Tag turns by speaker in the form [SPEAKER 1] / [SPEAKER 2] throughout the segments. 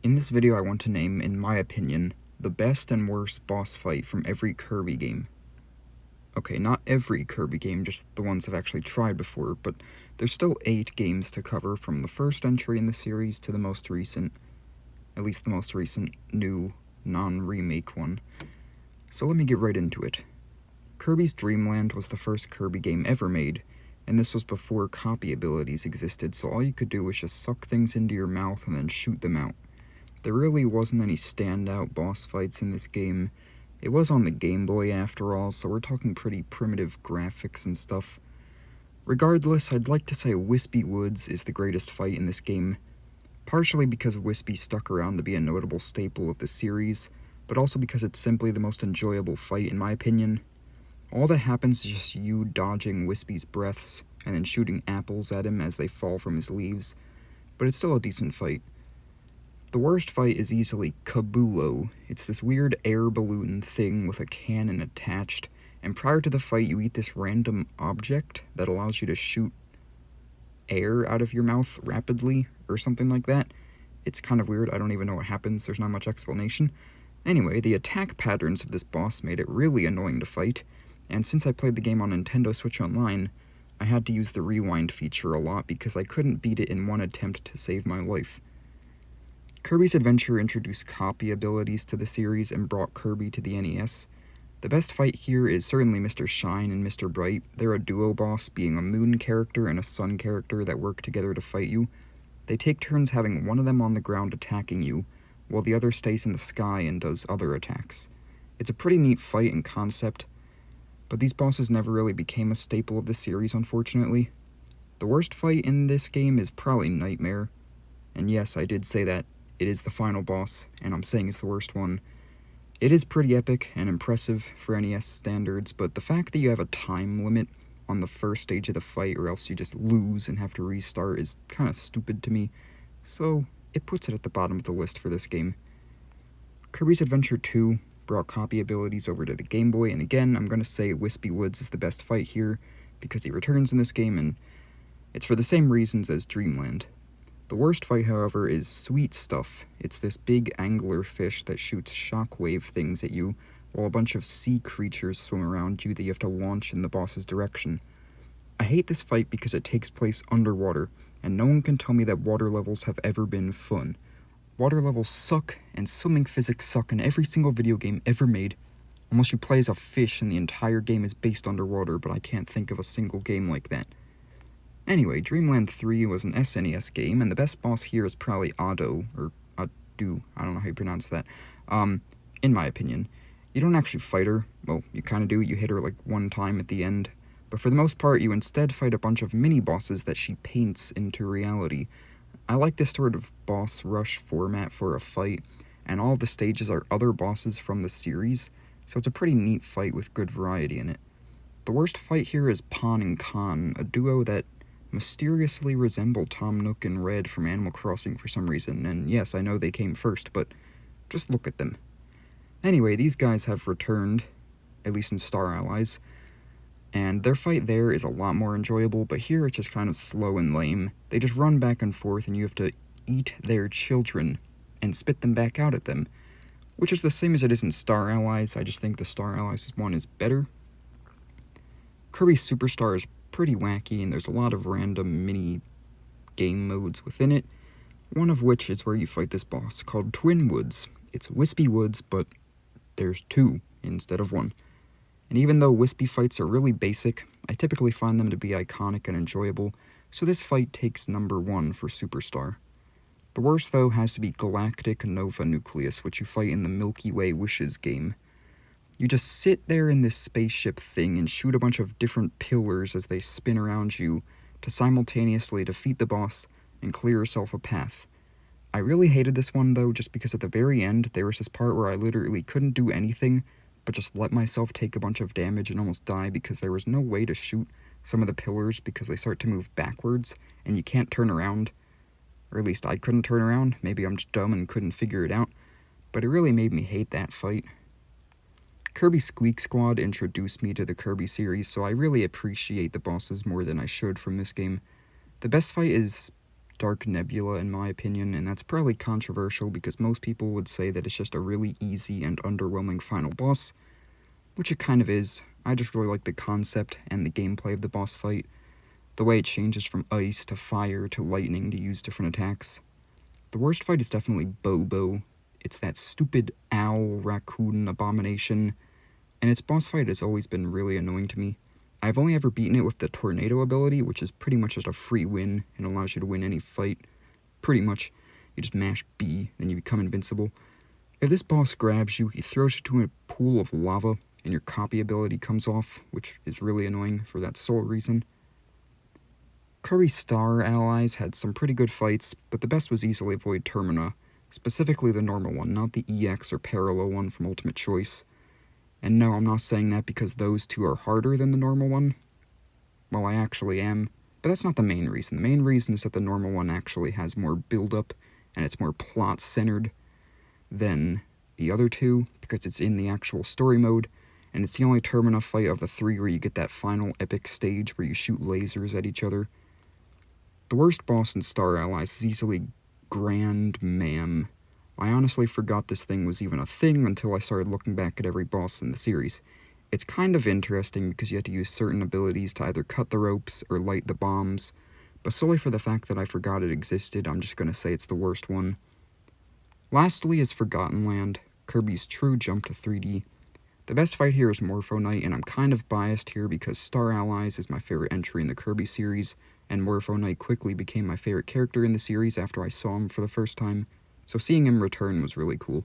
[SPEAKER 1] In this video I want to name, in my opinion, the best and worst boss fight from every Kirby game. Okay, not every Kirby game, just the ones I've actually tried before, but there's still 8 games to cover from the first entry in the series to the most recent, at least the most recent, new, non-remake one. So let me get right into it. Kirby's Dreamland was the first Kirby game ever made, and this was before copy abilities existed, so all you could do was just suck things into your mouth and then shoot them out. There really wasn't any standout boss fights in this game. It was on the Game Boy after all, so we're talking pretty primitive graphics and stuff. Regardless, I'd like to say Wispy Woods is the greatest fight in this game, partially because Wispy stuck around to be a notable staple of the series, but also because it's simply the most enjoyable fight in my opinion. All that happens is just you dodging Wispy's breaths, and then shooting apples at him as they fall from his leaves, but it's still a decent fight. The worst fight is easily Kabulo. It's this weird air balloon thing with a cannon attached, and prior to the fight you eat this random object that allows you to shoot air out of your mouth rapidly, or something like that. It's kind of weird, I don't even know what happens, there's not much explanation. Anyway, the attack patterns of this boss made it really annoying to fight, and since I played the game on Nintendo Switch Online, I had to use the rewind feature a lot because I couldn't beat it in one attempt to save my life. Kirby's Adventure introduced copy abilities to the series and brought Kirby to the NES. The best fight here is certainly Mr. Shine and Mr. Bright. They're a duo boss, being a moon character and a sun character that work together to fight you. They take turns having one of them on the ground attacking you, while the other stays in the sky and does other attacks. It's a pretty neat fight in concept, but these bosses never really became a staple of the series, unfortunately. The worst fight in this game is probably Nightmare, and yes, I did say that. It is the final boss, and I'm saying it's the worst one. It is pretty epic and impressive for NES standards, but the fact that you have a time limit on the first stage of the fight or else you just lose and have to restart is kind of stupid to me, so it puts it at the bottom of the list for this game. Kirby's Adventure 2 brought copy abilities over to the Game Boy, and again, I'm going to say Wispy Woods is the best fight here, because he returns in this game, and it's for the same reasons as Dreamland. The worst fight, however, is Sweet Stuff. It's this big angler fish that shoots shockwave things at you, while a bunch of sea creatures swim around you that you have to launch in the boss's direction. I hate this fight because it takes place underwater, and no one can tell me that water levels have ever been fun. Water levels suck, and swimming physics suck in every single video game ever made, unless you play as a fish and the entire game is based underwater, but I can't think of a single game like that. Anyway, Dreamland 3 was an SNES game, and the best boss here is probably Ado, or Adu, I don't know how you pronounce that, in my opinion. You don't actually fight her, well, you kinda do, you hit her like one time at the end, but for the most part you instead fight a bunch of mini-bosses that she paints into reality. I like this sort of boss rush format for a fight, and all of the stages are other bosses from the series, so it's a pretty neat fight with good variety in it. The worst fight here is Pon and Con, a duo that mysteriously resemble Tom Nook and Red from Animal Crossing for some reason, and yes, I know they came first, but just look at them. Anyway, these guys have returned, at least in Star Allies, and their fight there is a lot more enjoyable, but here it's just kind of slow and lame. They just run back and forth, and you have to eat their children and spit them back out at them, which is the same as it is in Star Allies. I just think the Star Allies one is better. Kirby Superstar is pretty wacky, and there's a lot of random mini game modes within it, one of which is where you fight this boss called Twin Woods. It's Wispy Woods, but there's 2 instead of 1. And even though Wispy fights are really basic, I typically find them to be iconic and enjoyable, so this fight takes number 1 for Superstar. The worst, though, has to be Galactic Nova Nucleus, which you fight in the Milky Way Wishes game. You just sit there in this spaceship thing and shoot a bunch of different pillars as they spin around you to simultaneously defeat the boss and clear yourself a path. I really hated this one though, just because at the very end there was this part where I literally couldn't do anything but just let myself take a bunch of damage and almost die because there was no way to shoot some of the pillars because they start to move backwards and you can't turn around. Or at least I couldn't turn around, maybe I'm just dumb and couldn't figure it out, but it really made me hate that fight. Kirby Squeak Squad introduced me to the Kirby series, so I really appreciate the bosses more than I should from this game. The best fight is Dark Nebula in my opinion, and that's probably controversial because most people would say that it's just a really easy and underwhelming final boss, which it kind of is. I just really like the concept and the gameplay of the boss fight, the way it changes from ice to fire to lightning to use different attacks. The worst fight is definitely Bobo. It's that stupid owl raccoon abomination, and its boss fight has always been really annoying to me. I've only ever beaten it with the tornado ability, which is pretty much just a free win and allows you to win any fight. Pretty much. You just mash B, then you become invincible. If this boss grabs you, he throws you to a pool of lava, and your copy ability comes off, which is really annoying for that sole reason. Kirby Star allies had some pretty good fights, but the best was easily Void Termina, specifically the normal one, not the EX or parallel one from Ultimate Choice. And no, I'm not saying that because those two are harder than the normal one. Well, I actually am, but that's not the main reason. The main reason is that the normal one actually has more build-up, and it's more plot-centered than the other two, because it's in the actual story mode, and it's the only Termina fight of the three where you get that final epic stage where you shoot lasers at each other. The worst boss in Star Allies is easily Grand Mam. I honestly forgot this thing was even a thing until I started looking back at every boss in the series. It's kind of interesting because you have to use certain abilities to either cut the ropes or light the bombs, but solely for the fact that I forgot it existed, I'm just going to say it's the worst one. Lastly is Forgotten Land, Kirby's true jump to 3D. The best fight here is Morpho Knight, and I'm kind of biased here because Star Allies is my favorite entry in the Kirby series, and Morpho Knight quickly became my favorite character in the series after I saw him for the first time. So seeing him return was really cool.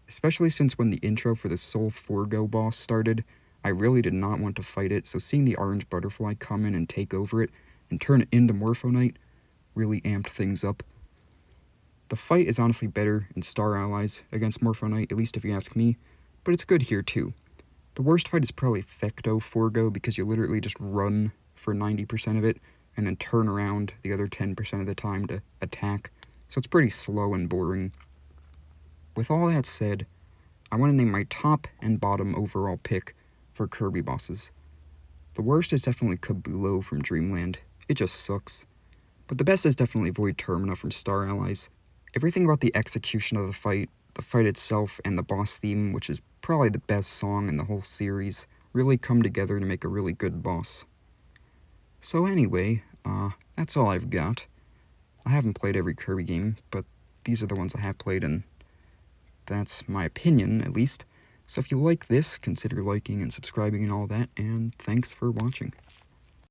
[SPEAKER 1] Especially since when the intro for the Soul Forgo boss started, I really did not want to fight it, so seeing the orange butterfly come in and take over it, and turn it into Morpho Knight, really amped things up. The fight is honestly better in Star Allies against Morpho Knight, at least if you ask me, but it's good here too. The worst fight is probably Fecto Forgo, because you literally just run for 90% of it, and then turn around the other 10% of the time to attack. So it's pretty slow and boring. With all that said, I want to name my top and bottom overall pick for Kirby bosses. The worst is definitely Kabulo from Dreamland. It just sucks. But the best is definitely Void Termina from Star Allies. Everything about the execution of the fight itself, and the boss theme, which is probably the best song in the whole series, really come together to make a really good boss. So anyway, that's all I've got. I haven't played every Kirby game, but these are the ones I have played, and that's my opinion, at least. So if you like this, consider liking and subscribing and all that, and thanks for watching.